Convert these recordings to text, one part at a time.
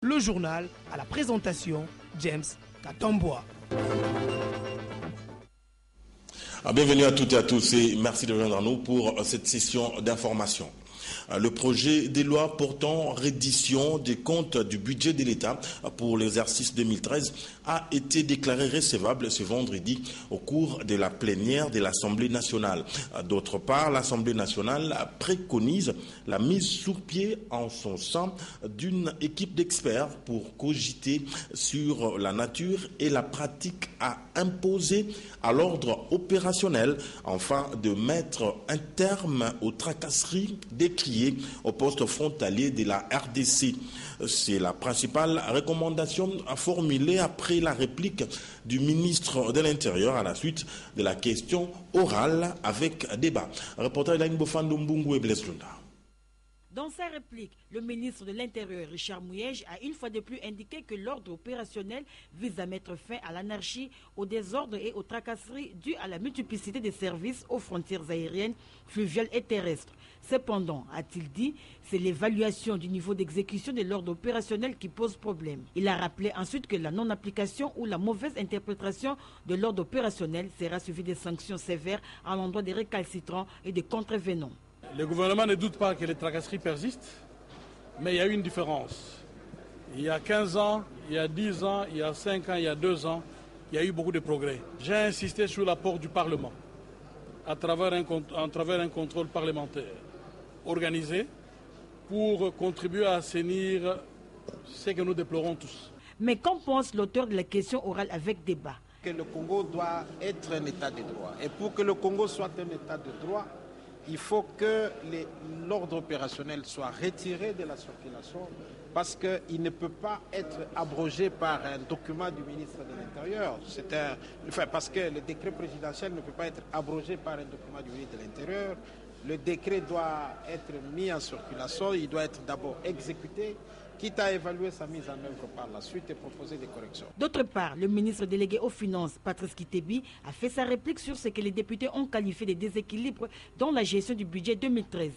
Le journal à la présentation, James Katamboa. Bienvenue à toutes et à tous et merci de rejoindre nous pour cette session d'information. Le projet de loi portant reddition des comptes du budget de l'État pour l'exercice 2013 a été déclaré recevable ce vendredi au cours de la plénière de l'Assemblée nationale. D'autre part, l'Assemblée nationale préconise la mise sous pied en son sein d'une équipe d'experts pour cogiter sur la nature et la pratique à imposer à l'ordre opérationnel afin de mettre un terme aux tracasseries décriées au poste frontalier de la RDC. C'est la principale recommandation formulée après la réplique du ministre de l'Intérieur à la suite de la question orale avec débat. Reporter Elaine Bofando-Mbungu et Blaise Lunda. Dans sa réplique, le ministre de l'Intérieur, Richard Mouyej, a une fois de plus indiqué que l'ordre opérationnel vise à mettre fin à l'anarchie, au désordre et aux tracasseries dues à la multiplicité des services aux frontières aériennes, fluviales et terrestres. Cependant, a-t-il dit, c'est l'évaluation du niveau d'exécution de l'ordre opérationnel qui pose problème. Il a rappelé ensuite que la non-application ou la mauvaise interprétation de l'ordre opérationnel sera suivie de sanctions sévères à l'endroit des récalcitrants et des contrevenants. Le gouvernement ne doute pas que les tracasseries persistent, mais il y a une différence. Il y a 15 ans, il y a 10 ans, il y a 5 ans, il y a 2 ans, il y a eu beaucoup de progrès. J'ai insisté sur l'apport du Parlement à travers un contrôle parlementaire organisé pour contribuer à assainir ce que nous déplorons tous. Mais qu'en pense l'auteur de la question orale avec débat? Que le Congo doit être un État de droit. Et pour que le Congo soit un État de droit, il faut que l'ordre opérationnel soit retiré de la circulation parce qu'il ne peut pas être abrogé par un document du ministre de l'Intérieur. Parce que le décret présidentiel ne peut pas être abrogé par un document du ministre de l'Intérieur. Le décret doit être mis en circulation, il doit être d'abord exécuté, quitte à évaluer sa mise en œuvre par la suite et proposer des corrections. D'autre part, le ministre délégué aux Finances, Patrice Kitebi, a fait sa réplique sur ce que les députés ont qualifié de déséquilibres dans la gestion du budget 2013.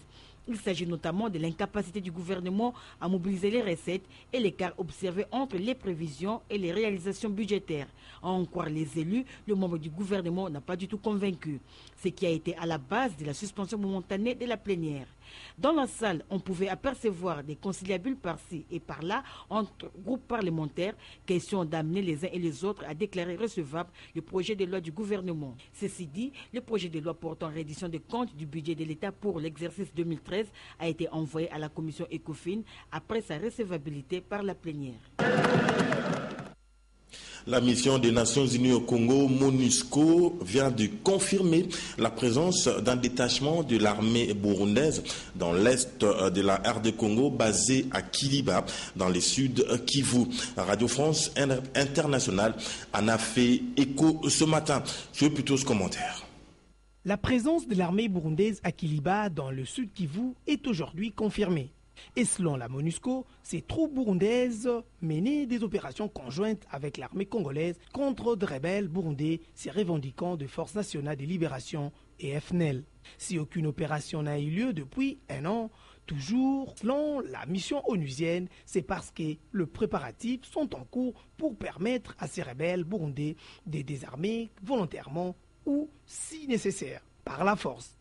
Il s'agit notamment de l'incapacité du gouvernement à mobiliser les recettes et l'écart observé entre les prévisions et les réalisations budgétaires. À en croire les élus, le membre du gouvernement n'a pas du tout convaincu, ce qui a été à la base de la suspension momentanée de la plénière. Dans la salle, on pouvait apercevoir des conciliabules par-ci et par-là entre groupes parlementaires, question d'amener les uns et les autres à déclarer recevable le projet de loi du gouvernement. Ceci dit, le projet de loi portant reddition des comptes du budget de l'État pour l'exercice 2013 a été envoyé à la commission ECOFIN après sa recevabilité par la plénière. La mission des Nations Unies au Congo, MONUSCO, vient de confirmer la présence d'un détachement de l'armée burundaise dans l'est de la RD Congo, basé à Kiliba, dans le sud Kivu. Radio France Internationale en a fait écho ce matin. Je veux plutôt ce commentaire. La présence de l'armée burundaise à Kiliba, dans le sud Kivu, est aujourd'hui confirmée. Et selon la MONUSCO, ces troupes burundaises menaient des opérations conjointes avec l'armée congolaise contre des rebelles burundais se revendiquant de Forces nationales de libération et FNL. Si aucune opération n'a eu lieu depuis un an, toujours selon la mission onusienne, c'est parce que les préparatifs sont en cours pour permettre à ces rebelles burundais de désarmer volontairement ou, si nécessaire, par la force.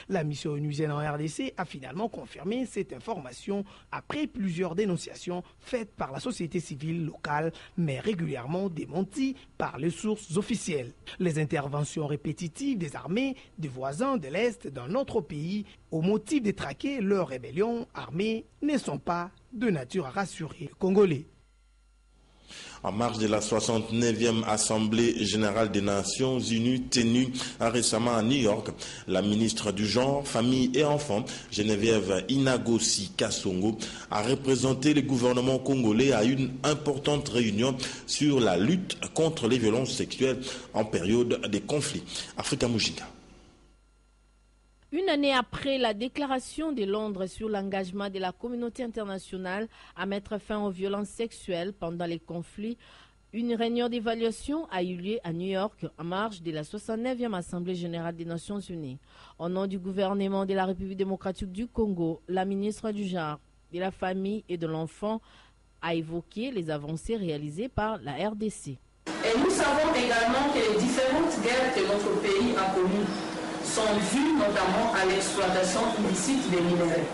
La mission onusienne en RDC a finalement confirmé cette information après plusieurs dénonciations faites par la société civile locale, mais régulièrement démenties par les sources officielles. Les interventions répétitives des armées des voisins de l'Est dans notre pays au motif de traquer leur rébellion armée ne sont pas de nature à rassurer les Congolais. En marge de la 69e Assemblée générale des Nations Unies tenue récemment à New York, la ministre du Genre, Famille et Enfants, Geneviève Inagosi Kassongo, a représenté le gouvernement congolais à une importante réunion sur la lutte contre les violences sexuelles en période de conflit. Africa Mujinga. Une année après la déclaration de Londres sur l'engagement de la communauté internationale à mettre fin aux violences sexuelles pendant les conflits, une réunion d'évaluation a eu lieu à New York en marge de la 69e Assemblée générale des Nations unies. Au nom du gouvernement de la République démocratique du Congo, la ministre du Genre, de la Famille et de l'Enfant a évoqué les avancées réalisées par la RDC. Et nous savons également que les différentes guerres que notre pays a connues sont dues notamment à l'exploitation illicite des minerais.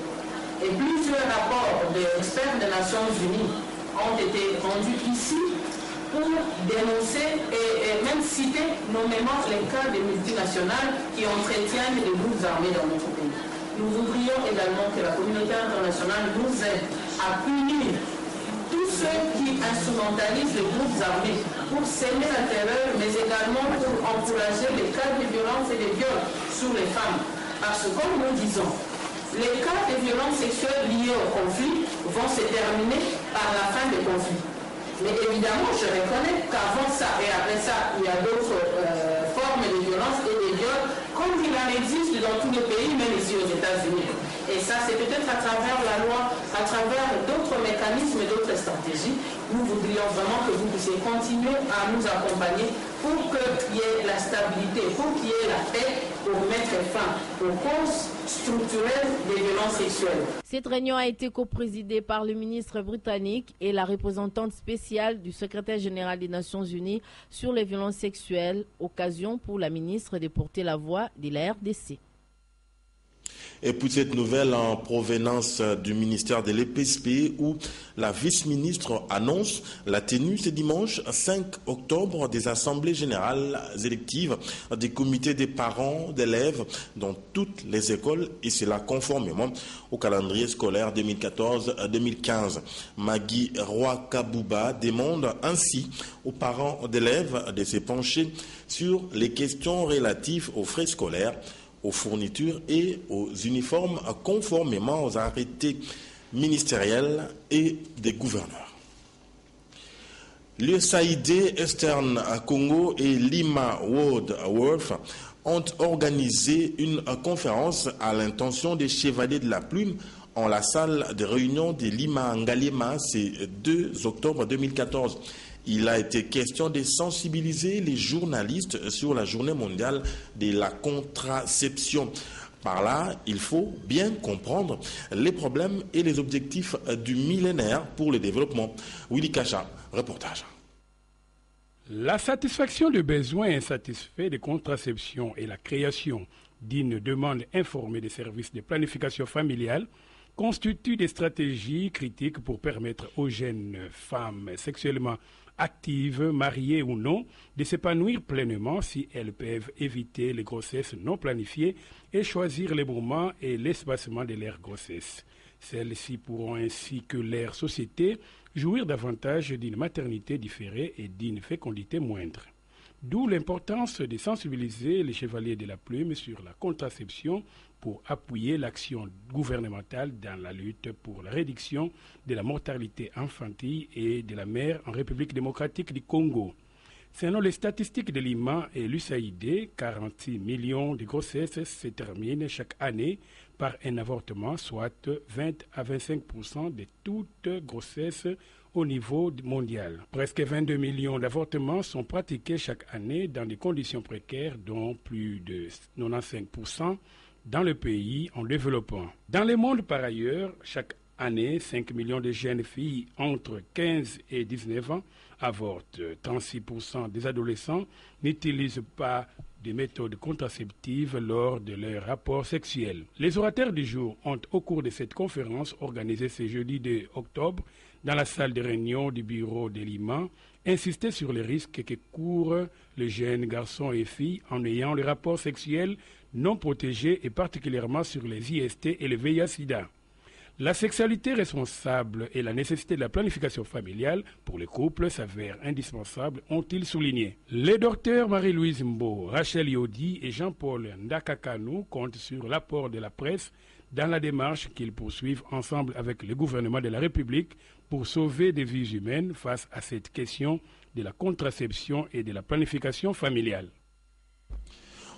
Et plusieurs rapports d'experts des Nations Unies ont été rendus ici pour dénoncer et même citer nommément les cas des multinationales qui entretiennent des groupes armés dans notre pays. Nous voudrions également que la communauté internationale nous aide à punir tous ceux qui instrumentalisent les groupes armés pour semer la terreur, mais également pour encourager les cas de violence et de viols sur les femmes. Parce que, comme nous disons, les cas de violences sexuelles liées au conflit vont se terminer par la fin des conflits. Mais évidemment, je reconnais qu'avant ça et après ça, il y a d'autres formes de violence et de viols, comme il en existe dans tous les pays, même ici aux États-Unis. Et ça, c'est peut-être à travers la loi, à travers d'autres mécanismes et d'autres stratégies. Nous voudrions vraiment que vous puissiez continuer à nous accompagner pour qu'il y ait la stabilité, pour qu'il y ait la paix, pour mettre fin aux causes structurelles des violences sexuelles. Cette réunion a été coprésidée par le ministre britannique et la représentante spéciale du secrétaire général des Nations Unies sur les violences sexuelles, occasion pour la ministre de porter la voix de la RDC. Et puis cette nouvelle en provenance du ministère de l'EPSP où la vice-ministre annonce la tenue ce dimanche 5 octobre des assemblées générales électives des comités des parents d'élèves dans toutes les écoles et cela conformément au calendrier scolaire 2014-2015. Maggie Roy-Kabouba demande ainsi aux parents d'élèves de se pencher sur les questions relatives aux frais scolaires, aux fournitures et aux uniformes conformément aux arrêtés ministériels et des gouverneurs. L'USAID Eastern Congo et Lima World Wharf ont organisé une conférence à l'intention des Chevaliers de la Plume en la salle de réunion de Lima Ngalema, c'est 2 octobre 2014. Il a été question de sensibiliser les journalistes sur la journée mondiale de la contraception. Par là, il faut bien comprendre les problèmes et les objectifs du millénaire pour le développement. Willy Kacha, reportage. La satisfaction des besoins insatisfaits de contraception et la création d'une demande informée des services de planification familiale constituent des stratégies critiques pour permettre aux jeunes femmes sexuellement actives, mariées ou non, de s'épanouir pleinement si elles peuvent éviter les grossesses non planifiées et choisir les moments et l'espacement de leur grossesse. Celles-ci pourront ainsi que leur société jouir davantage d'une maternité différée et d'une fécondité moindre. D'où l'importance de sensibiliser les Chevaliers de la Plume sur la contraception pour appuyer l'action gouvernementale dans la lutte pour la réduction de la mortalité infantile et de la mère en République démocratique du Congo. Selon les statistiques de Lima et l'USAID, 46 millions de grossesses se terminent chaque année par un avortement, soit 20 à 25% de toutes grossesses au niveau mondial. Presque 22 millions d'avortements sont pratiqués chaque année dans des conditions précaires, dont plus de 95% dans le pays en développement. Dans le monde par ailleurs, chaque année, 5 millions de jeunes filles entre 15 et 19 ans avortent. 36% des adolescents n'utilisent pas des méthodes contraceptives lors de leur rapport sexuel. Les orateurs du jour ont, au cours de cette conférence organisée ce jeudi 2 octobre, dans la salle de réunion du bureau de Lima, insisté sur les risques que courent les jeunes garçons et filles en ayant les rapports sexuels non protégés et particulièrement sur les IST et le VIH-Sida. La sexualité responsable et la nécessité de la planification familiale pour les couples s'avèrent indispensables, ont-ils souligné. Les docteurs Marie-Louise Mbo, Rachel Yodi et Jean-Paul Ndakakanou comptent sur l'apport de la presse dans la démarche qu'ils poursuivent ensemble avec le gouvernement de la République pour sauver des vies humaines face à cette question de la contraception et de la planification familiale.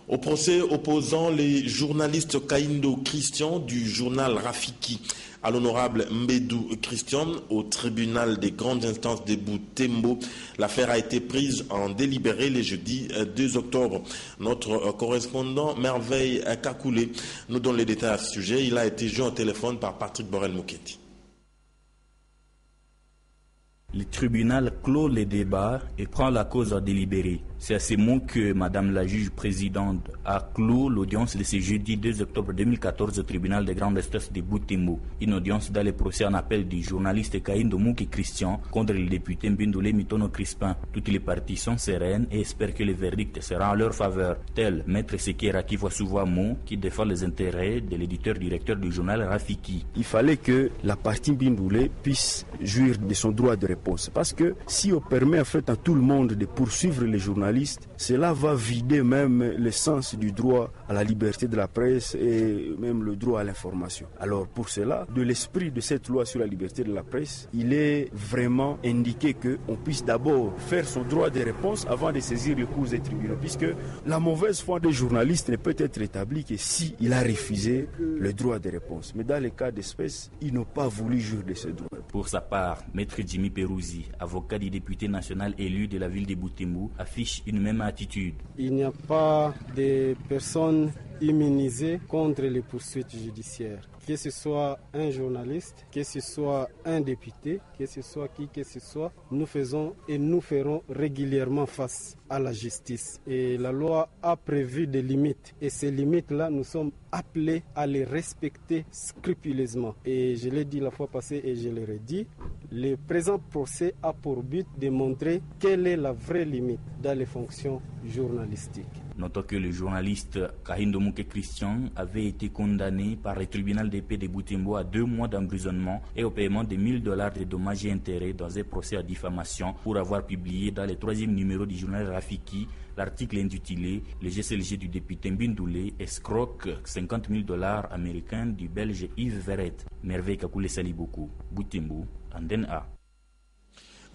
Au procès opposant les journalistes Kaindo Christian du journal Rafiki à l'honorable Mbedou Christian au tribunal des grandes instances de Butembo, l'affaire a été prise en délibéré le jeudi 2 octobre. Notre correspondant Merveille Kakoulé nous donne les détails à ce sujet. Il a été joint au téléphone par Patrick Borel-Mouketi. Le tribunal clôt les débats et prend la cause à délibérer. C'est à ces mots que Madame la juge présidente a clos l'audience de ce jeudi 2 octobre 2014 au tribunal de grande instance de Butembo. Une audience dans le procès en appel du journaliste Kahindo Muke Christian contre le député Mbindule Mitono Crispin. Toutes les parties sont sereines et espèrent que le verdict sera en leur faveur. Tel Maître Sekera Kivoasuwamo qui défend les intérêts de l'éditeur-directeur du journal Rafiki. Il fallait que la partie Mbindule puisse jouir de son droit de réponse. Parce que si on permet en fait à tout le monde de poursuivre les journalistes, cela va vider même le sens du droit à la liberté de la presse et même le droit à l'information. Alors pour cela, de l'esprit de cette loi sur la liberté de la presse, il est vraiment indiqué qu'on puisse d'abord faire son droit de réponse avant de saisir le cours des tribunaux, puisque la mauvaise foi des journalistes ne peut être établie que si il a refusé le droit de réponse. Mais dans les cas d'espèce, ils n'ont pas voulu jouir de ce droit. Pour sa part, Maître Jimmy Perouzi, avocat du député national élu de la ville de Butembo, affiche une même attitude. Il n'y a pas de personnes immunisées contre les poursuites judiciaires. Que ce soit un journaliste, que ce soit un député, que ce soit qui que ce soit, nous faisons et nous ferons régulièrement face à la justice. Et la loi a prévu des limites. Et ces limites-là, nous sommes appelés à les respecter scrupuleusement. Et je l'ai dit la fois passée et je le redis, le présent procès a pour but de montrer quelle est la vraie limite dans les fonctions journalistiques. Notons que le journaliste Kahindo Muke Christian avait été condamné par le tribunal de paix de Butembo à 2 mois d'emprisonnement et au paiement de $1000 de dommages et intérêts dans un procès à diffamation pour avoir publié dans le 3e numéro du journal Rafiki l'article intitulé « Le GCLG du député Mbindule escroque $50,000 américains du Belge Yves Verret ». Merveille Kakule Saliboko, Butembo, Anden A.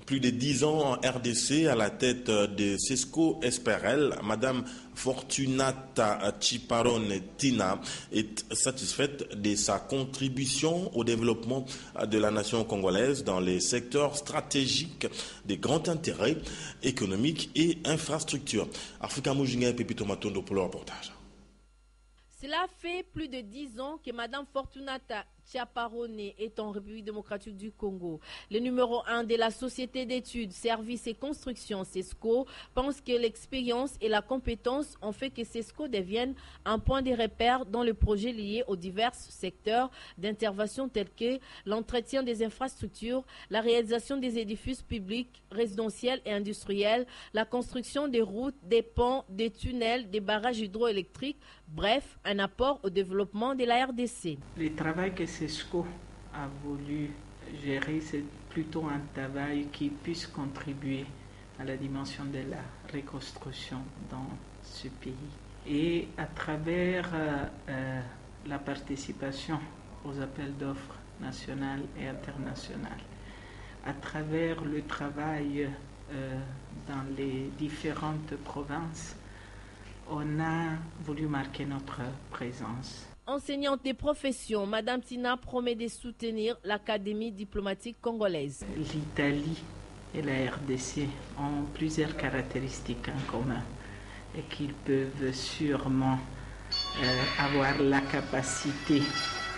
Plus de 10 ans en RDC à la tête de Sesco Esperel, Madame Fortunata Chiparone Tina est satisfaite de sa contribution au développement de la nation congolaise dans les secteurs stratégiques de grand intérêt économique et infrastructure. Africa Mujinga et Pepito Matondo pour le reportage. Cela fait plus de 10 ans que Madame Fortunata Chiaparone est en République démocratique du Congo. Le numéro 1 de la Société d'études, services et construction, CESCO, pense que l'expérience et la compétence ont fait que CESCO devienne un point de repère dans le projet lié aux divers secteurs d'intervention tels que l'entretien des infrastructures, la réalisation des édifices publics, résidentiels et industriels, la construction des routes, des ponts, des tunnels, des barrages hydroélectriques, bref, un apport au développement de la RDC. Le travail que CESCO a voulu gérer, c'est plutôt un travail qui puisse contribuer à la dimension de la reconstruction dans ce pays. Et à travers la participation aux appels d'offres nationaux et internationaux, à travers le travail dans les différentes provinces, on a voulu marquer notre présence. Enseignante des professions, Madame Tina promet de soutenir l'Académie diplomatique congolaise. L'Italie et la RDC ont plusieurs caractéristiques en commun et qu'ils peuvent sûrement avoir la capacité,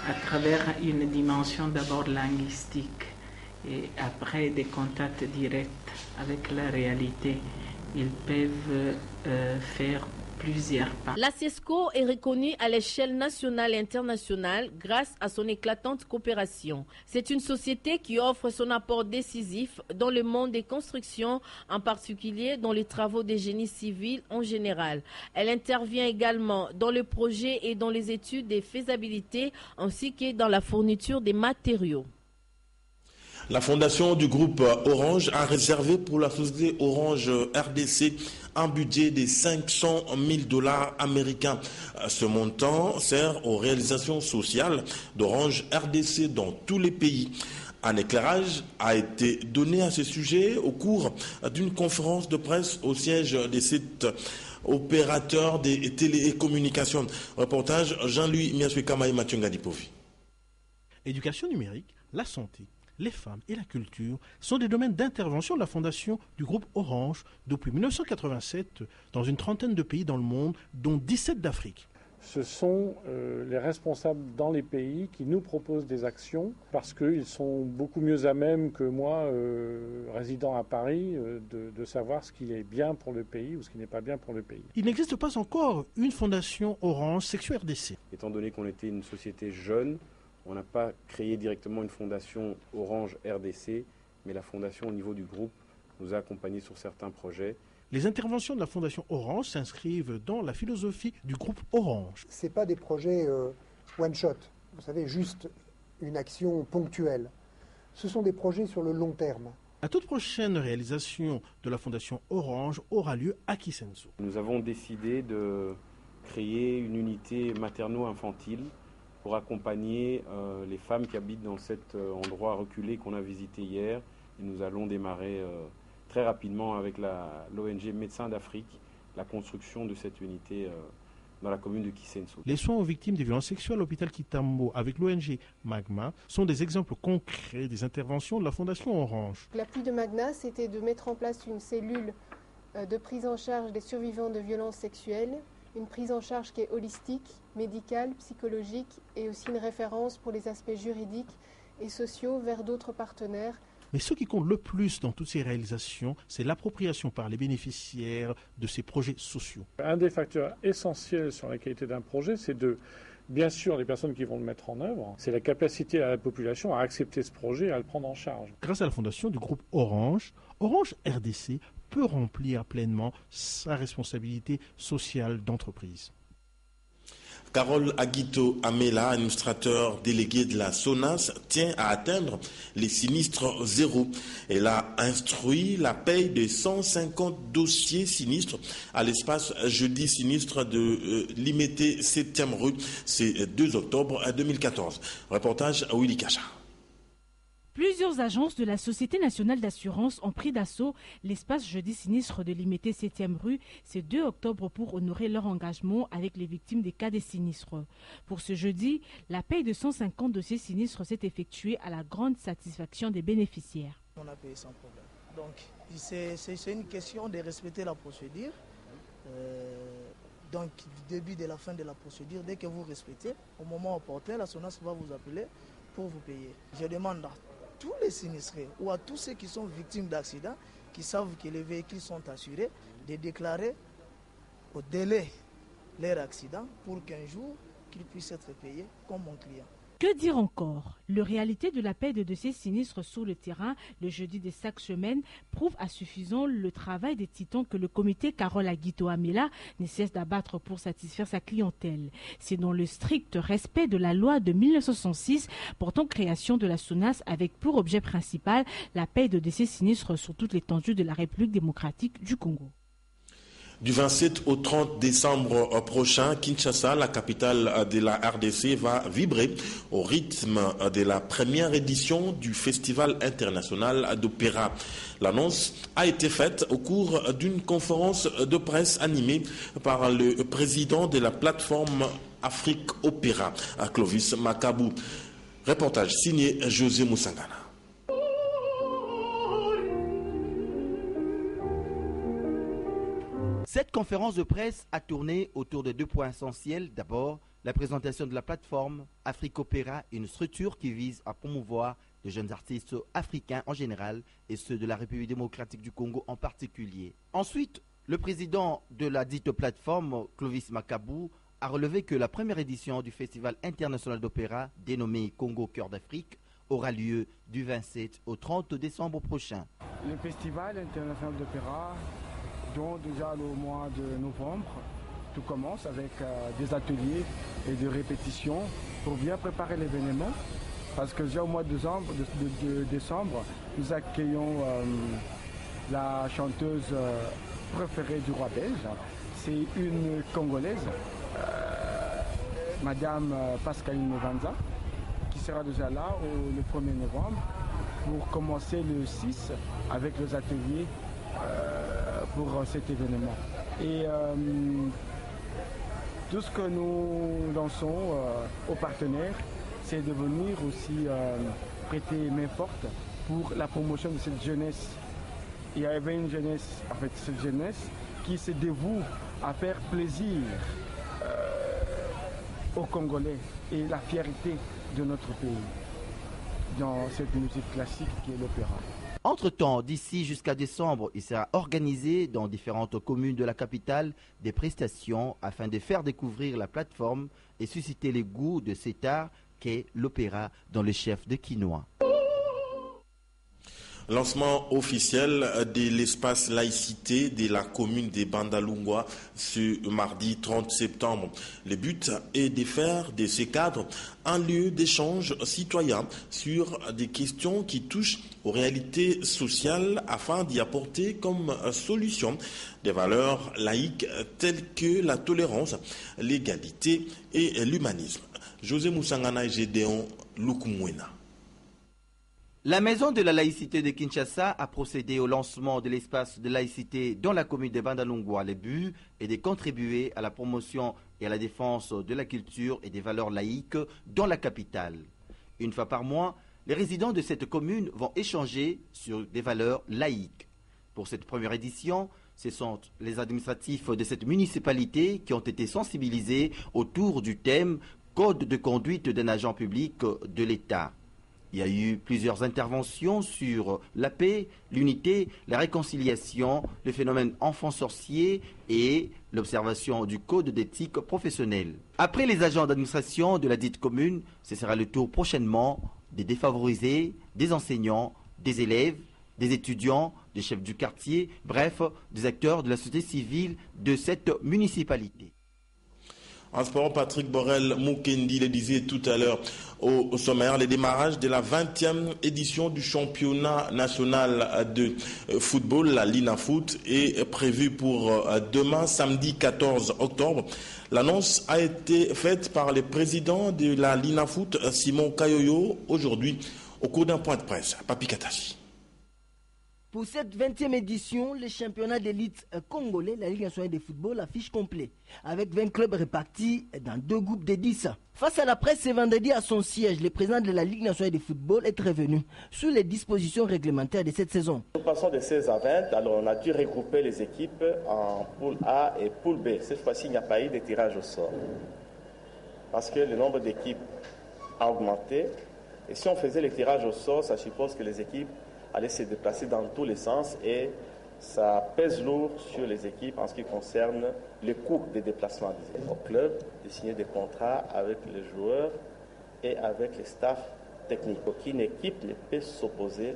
à travers une dimension d'abord linguistique et après des contacts directs avec la réalité, ils peuvent faire plusieurs pas. La CESCO est reconnue à l'échelle nationale et internationale grâce à son éclatante coopération. C'est une société qui offre son apport décisif dans le monde des constructions, en particulier dans les travaux des génies civils en général. Elle intervient également dans le projet et dans les études de faisabilité ainsi que dans la fourniture des matériaux. La fondation du groupe Orange a réservé pour la société Orange RDC un budget de $500,000 américains. Ce montant sert aux réalisations sociales d'Orange RDC dans tous les pays. Un éclairage a été donné à ce sujet au cours d'une conférence de presse au siège de cet opérateur des télécommunications. Reportage Jean-Louis Miaswekama et Mathieu Ngadipovi. Éducation numérique, la santé, les femmes et la culture sont des domaines d'intervention de la fondation du groupe Orange depuis 1987 dans une trentaine de pays dans le monde, dont 17 d'Afrique. ce sont les responsables dans les pays qui nous proposent des actions parce qu'ils sont beaucoup mieux à même que moi, résident à Paris, de savoir ce qui est bien pour le pays ou ce qui n'est pas bien pour le pays. Il n'existe pas encore une fondation Orange Sexo RDC. Étant donné qu'on était une société jeune, on n'a pas créé directement une fondation Orange RDC, mais la fondation au niveau du groupe nous a accompagnés sur certains projets. Les interventions de la Fondation Orange s'inscrivent dans la philosophie du groupe Orange. Ce n'est pas des projets one-shot, vous savez, juste une action ponctuelle. Ce sont des projets sur le long terme. La toute prochaine réalisation de la Fondation Orange aura lieu à Kisenso. Nous avons décidé de créer une unité materno-infantile pour accompagner les femmes qui habitent dans cet endroit reculé qu'on a visité hier. Et nous allons démarrer très rapidement avec l'ONG Médecins d'Afrique, la construction de cette unité dans la commune de Kisenso. Les soins aux victimes des violences sexuelles à l'hôpital Kitambo avec l'ONG Magma sont des exemples concrets des interventions de la Fondation Orange. L'appui de Magma, c'était de mettre en place une cellule de prise en charge des survivants de violences sexuelles, une prise en charge qui est holistique, médicale, psychologique et aussi une référence pour les aspects juridiques et sociaux vers d'autres partenaires. Mais ce qui compte le plus dans toutes ces réalisations, c'est l'appropriation par les bénéficiaires de ces projets sociaux. Un des facteurs essentiels sur la qualité d'un projet, c'est bien sûr les personnes qui vont le mettre en œuvre, c'est la capacité à la population à accepter ce projet et à le prendre en charge. Grâce à la fondation du groupe Orange, Orange RDC peut remplir pleinement sa responsabilité sociale d'entreprise. Carole Aguito Amela, administrateur délégué de la SONAS, tient à atteindre les sinistres zéro. Elle a instruit la paye de 150 dossiers sinistres à l'espace jeudi sinistre de Limité 7e rue, c'est 2 octobre 2014. Reportage à Willy Kacha. Plusieurs agences de la Société nationale d'assurance ont pris d'assaut l'espace jeudi sinistre de Limité 7e rue ce 2 octobre pour honorer leur engagement avec les victimes des cas des sinistres. Pour ce jeudi, la paye de 150 dossiers sinistres s'est effectuée à la grande satisfaction des bénéficiaires. On a payé sans problème. Donc c'est une question de respecter la procédure. Donc du début de la fin de la procédure, dès que vous respectez, au moment opportun, la SONAS va vous appeler pour vous payer. Je demande à tous les sinistrés ou à tous ceux qui sont victimes d'accidents, qui savent que les véhicules sont assurés, de déclarer au délai leur accident pour qu'un jour, qu'ils puissent être payés comme mon client. Que dire encore? La réalité de la paie de dossiers sinistres sur le terrain, le jeudi de chaque semaine, prouve à suffisant le travail des titans que le comité Carole Aguito Amela ne cesse d'abattre pour satisfaire sa clientèle. C'est dans le strict respect de la loi de 1966 portant création de la SONAS avec pour objet principal la paie de dossiers sinistres sur toute l'étendue de la République démocratique du Congo. Du 27 au 30 décembre prochain, Kinshasa, la capitale de la RDC, va vibrer au rythme de la première édition du Festival international d'opéra. L'annonce a été faite au cours d'une conférence de presse animée par le président de la plateforme Afrique Opéra, Clovis Makabou. Reportage signé José Moussangana. Cette conférence de presse a tourné autour de 2 points essentiels. D'abord, la présentation de la plateforme Afrique Opéra, une structure qui vise à promouvoir les jeunes artistes africains en général et ceux de la République démocratique du Congo en particulier. Ensuite, le président de la dite plateforme, Clovis Makabou, a relevé que la première édition du Festival international d'opéra, dénommé Congo Cœur d'Afrique, aura lieu du 27 au 30 décembre prochain. Le Festival international d'opéra, dont déjà le mois de novembre, tout commence avec des ateliers et des répétitions pour bien préparer l'événement. Parce que déjà au mois de décembre, nous accueillons la chanteuse préférée du roi belge. C'est une Congolaise, Madame Pascaline Movanza, qui sera déjà là le 1er novembre pour commencer le 6 avec les ateliers pour cet événement. Et tout ce que nous lançons aux partenaires, c'est de venir aussi prêter main forte pour la promotion de cette jeunesse. Il y avait une jeunesse, en fait, cette jeunesse qui se dévoue à faire plaisir aux Congolais et la fierté de notre pays dans cette musique classique qui est l'opéra. Entre-temps, d'ici jusqu'à décembre, il sera organisé dans différentes communes de la capitale des prestations afin de faire découvrir la plateforme et susciter les goûts de cet art qu'est l'opéra dans le chef de Quinoa. Lancement officiel de l'espace laïcité de la commune de Bandalungwa ce mardi 30 septembre. Le but est de faire de ces cadres un lieu d'échange citoyen sur des questions qui touchent aux réalités sociales afin d'y apporter comme solution des valeurs laïques telles que la tolérance, l'égalité et l'humanisme. José Moussangana et Gédéon Lukumwena. La Maison de la laïcité de Kinshasa a procédé au lancement de l'espace de laïcité dans la commune de Bandalungwa. Le but est de contribuer à la promotion et à la défense de la culture et des valeurs laïques dans la capitale. Une fois par mois, les résidents de cette commune vont échanger sur des valeurs laïques. Pour cette première édition, ce sont les administratifs de cette municipalité qui ont été sensibilisés autour du thème « Code de conduite d'un agent public de l'État ». Il y a eu plusieurs interventions sur la paix, l'unité, la réconciliation, le phénomène enfant sorcier et l'observation du code d'éthique professionnelle. Après les agents d'administration de la dite commune, ce sera le tour prochainement des défavorisés, des enseignants, des élèves, des étudiants, des chefs du quartier, bref, des acteurs de la société civile de cette municipalité. En sport, Patrick Borel Mukendi le disait tout à l'heure au sommaire, le démarrage de la 20e édition du championnat national de football, la Linafoot, est prévu pour demain, samedi 14 octobre. L'annonce a été faite par le président de la Linafoot, Simon Kayoyo, aujourd'hui au cours d'un point de presse. Papi Katachi. Pour cette 20e édition, le championnat d'élite congolais, la Ligue nationale de football, affiche complet, avec 20 clubs répartis dans 2 groupes de 10. Face à la presse, ce vendredi à son siège, le président de la Ligue nationale de football est revenu sur les dispositions réglementaires de cette saison. Nous passons de 16 à 20, alors on a dû regrouper les équipes en poule A et poule B. Cette fois-ci, il n'y a pas eu de tirage au sort, parce que le nombre d'équipes a augmenté. Et si on faisait le tirage au sort, ça suppose que les équipes aller se déplacer dans tous les sens et ça pèse lourd sur les équipes en ce qui concerne le coût des déplacements au club, de signer des contrats avec les joueurs et avec les staffs techniques. Aucune équipe ne peut s'opposer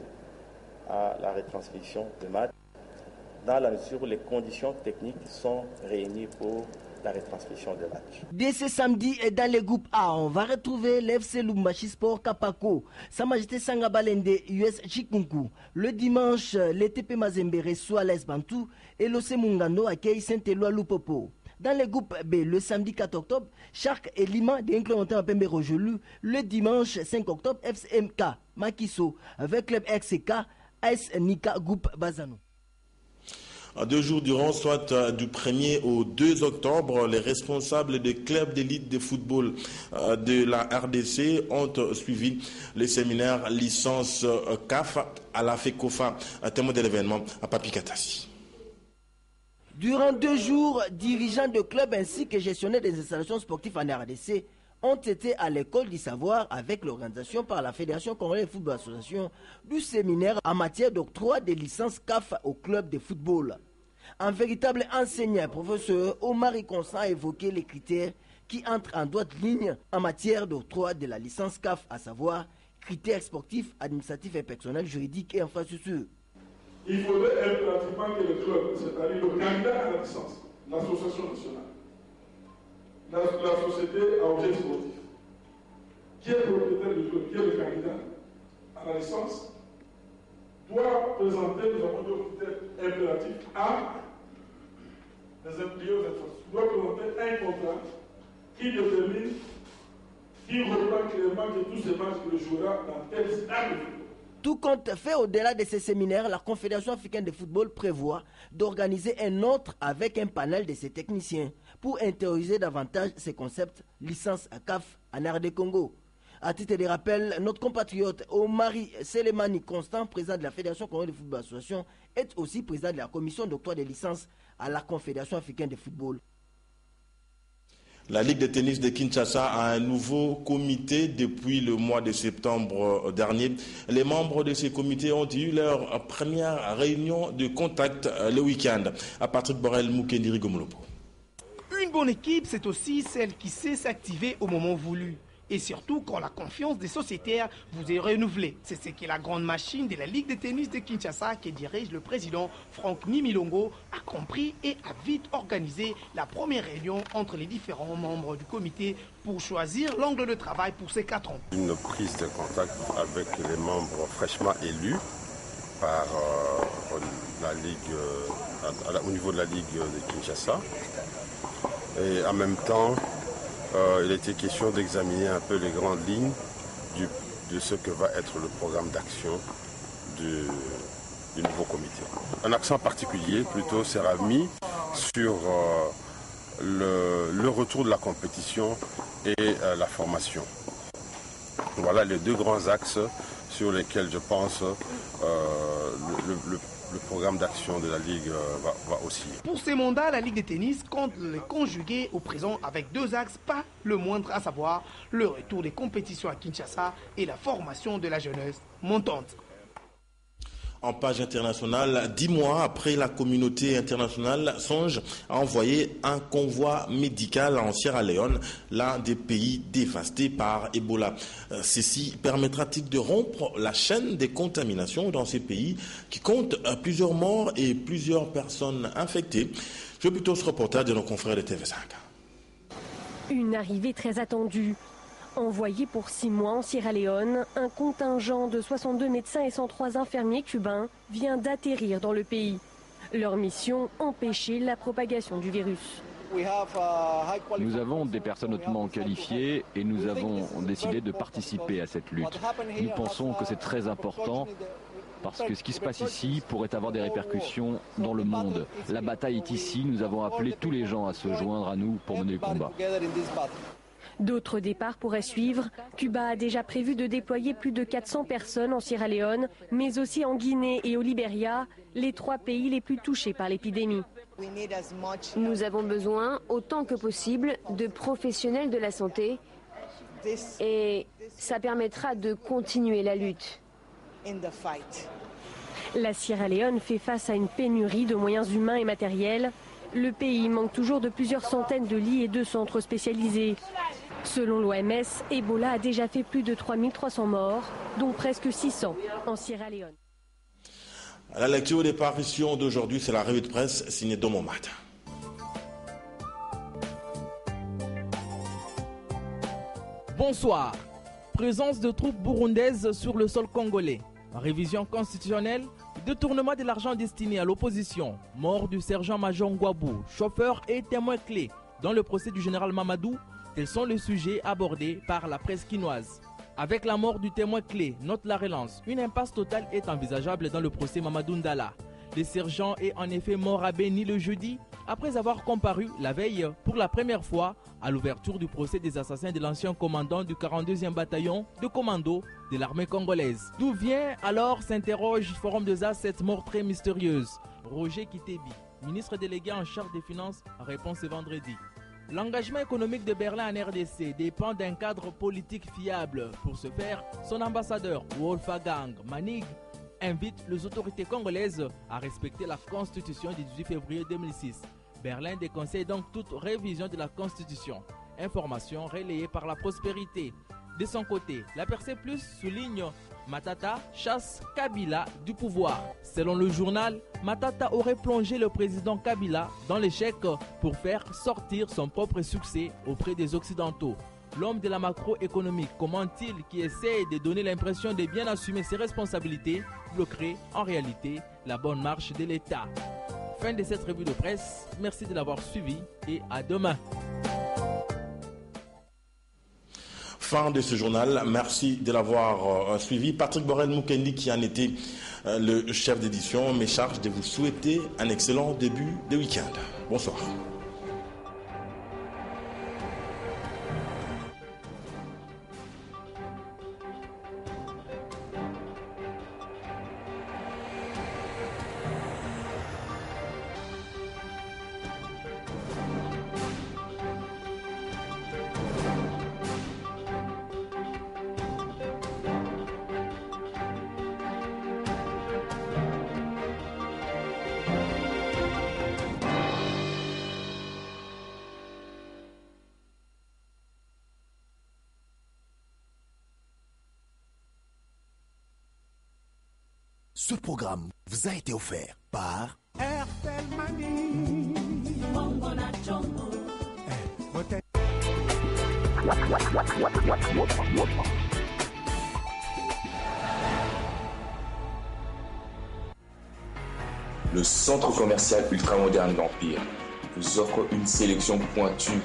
à la retransmission des matchs dans la mesure où les conditions techniques sont réunies pour la retransmission des matchs. Dès ce samedi, et dans le groupe A, on va retrouver l'FC Lubumbashi Sport Kapako, Sa Majesté Sangabalende US Chikunku. Le dimanche, l'ETP Mazembe reçoit l'AS Bantou et l'OC Mungano accueille Saint-Éloi Lupopo. Dans le groupe B, le samedi 4 octobre, Shark et Lima d'Inclementin à Pembe Rojolu. Le dimanche 5 octobre, FCMK Makiso avec Club RCK, AS Nika Groupe Bazano. 2 jours durant, soit du 1er au 2 octobre, les responsables des clubs d'élite de football de la RDC ont suivi le séminaire licence CAF à la FECOFA, un témoin de l'événement à Papi Katassi. Durant 2 jours, dirigeants de clubs ainsi que gestionnaires des installations sportives en RDC ont été à l'école du savoir avec l'organisation par la Fédération Congolaise de Football Association du séminaire en matière d'octroi des licences CAF au club de football. Un véritable enseignant, professeur Omar Constant, a évoqué les critères qui entrent en droite ligne en matière d'octroi de la licence CAF, à savoir critères sportifs, administratifs et personnels, juridiques et infrastructures. Il faudrait impérativement que le club, c'est-à-dire le candidat à la licence, l'association nationale, la société à objet sportif, qui est propriétaire du club, qui est le candidat à la licence, doit présenter, nous avons deux critères impératifs, les impliqués aux infrastructures, doit présenter un contrat qui détermine, qui reprend clairement que tous ces matchs qu'il jouera dans tel stade de football. Tout compte fait, au-delà de ces séminaires, la Confédération africaine de football prévoit d'organiser un autre avec un panel de ses techniciens pour intérioriser davantage ces concepts licence à CAF en RD Congo. À titre de rappel, notre compatriote Omari Selemani Constant, président de la Fédération congolaise de football association, est aussi président de la commission d'octroi des licences à la Confédération africaine de football. La Ligue de tennis de Kinshasa a un nouveau comité depuis le mois de septembre dernier. Les membres de ce comité ont eu leur première réunion de contact le week-end. À Patrick Borel, Moukendiri Gomolopo. Une bonne équipe, c'est aussi celle qui sait s'activer au moment voulu. Et surtout quand la confiance des sociétaires vous est renouvelée. C'est ce que la grande machine de la Ligue de tennis de Kinshasa, que dirige le président Franck Mimilongo, a compris et a vite organisé la première réunion entre les différents membres du comité pour choisir l'angle de travail pour ces 4 ans. Une prise de contact avec les membres fraîchement élus par la Ligue, au niveau de la Ligue de Kinshasa. Et en même temps, il était question d'examiner un peu les grandes lignes de ce que va être le programme d'action du nouveau comité. Un accent particulier plutôt sera mis sur le retour de la compétition et la formation. Voilà les 2 grands axes sur lesquels je pense le programme d'action de la Ligue va aussi. Pour ces mandats, la Ligue de tennis compte les conjuguer au présent avec 2 axes, pas le moindre, à savoir le retour des compétitions à Kinshasa et la formation de la jeunesse montante. En page internationale, 10 mois après, la communauté internationale songe à envoyer un convoi médical en Sierra Leone, l'un des pays dévastés par Ebola. Ceci permettra-t-il de rompre la chaîne des contaminations dans ces pays qui comptent plusieurs morts et plusieurs personnes infectées? Je veux plutôt ce reportage de nos confrères de TV5. Une arrivée très attendue. Envoyé pour 6 mois en Sierra Leone, un contingent de 62 médecins et 103 infirmiers cubains vient d'atterrir dans le pays. Leur mission, empêcher la propagation du virus. Nous avons des personnes hautement qualifiées et nous avons décidé de participer à cette lutte. Nous pensons que c'est très important parce que ce qui se passe ici pourrait avoir des répercussions dans le monde. La bataille est ici, nous avons appelé tous les gens à se joindre à nous pour mener le combat. D'autres départs pourraient suivre. Cuba a déjà prévu de déployer plus de 400 personnes en Sierra Leone, mais aussi en Guinée et au Libéria, les 3 pays les plus touchés par l'épidémie. Nous avons besoin, autant que possible, de professionnels de la santé et ça permettra de continuer la lutte. La Sierra Leone fait face à une pénurie de moyens humains et matériels. Le pays manque toujours de plusieurs centaines de lits et de centres spécialisés. Selon l'OMS, Ebola a déjà fait plus de 3300 morts, dont presque 600 en Sierra Leone. La lecture des parutions d'aujourd'hui, c'est la revue de presse signée Domo Matin. Bonsoir. Présence de troupes burundaises sur le sol congolais. Révision constitutionnelle. Détournement de l'argent destiné à l'opposition. Mort du sergent-major Ngwabou, chauffeur et témoin clé dans le procès du général Mamadou. Tels sont les sujets abordés par la presse quinoise. Avec la mort du témoin clé, note la relance, une impasse totale est envisageable dans le procès Mamadou Ndala. Le sergent est en effet mort à Beni le jeudi, après avoir comparu la veille pour la première fois à l'ouverture du procès des assassins de l'ancien commandant du 42e bataillon de commando de l'armée congolaise. D'où vient alors, s'interroge Forum des As, cette mort très mystérieuse? Roger Kitebi, ministre délégué en charge des finances, répond ce vendredi. L'engagement économique de Berlin en RDC dépend d'un cadre politique fiable. Pour ce faire, son ambassadeur Wolfgang Manig invite les autorités congolaises à respecter la Constitution du 18 février 2006. Berlin déconseille donc toute révision de la Constitution. Information relayée par la Prospérité. De son côté, la Percée Plus souligne Matata chasse Kabila du pouvoir. Selon le journal, Matata aurait plongé le président Kabila dans l'échec pour faire sortir son propre succès auprès des Occidentaux. L'homme de la macroéconomique commente-t-il qui essaie de donner l'impression de bien assumer ses responsabilités bloquerait en réalité la bonne marche de l'État. Fin de cette revue de presse. Merci de l'avoir suivi et à demain. Fin de ce journal. Merci de l'avoir suivi. Patrick Borel Moukendi qui en était le chef d'édition me charge de vous souhaiter un excellent début de week-end. Bonsoir. Ce programme vous a été offert par Airtel Money. Le centre commercial ultramoderne d'Empire vous offre une sélection pointue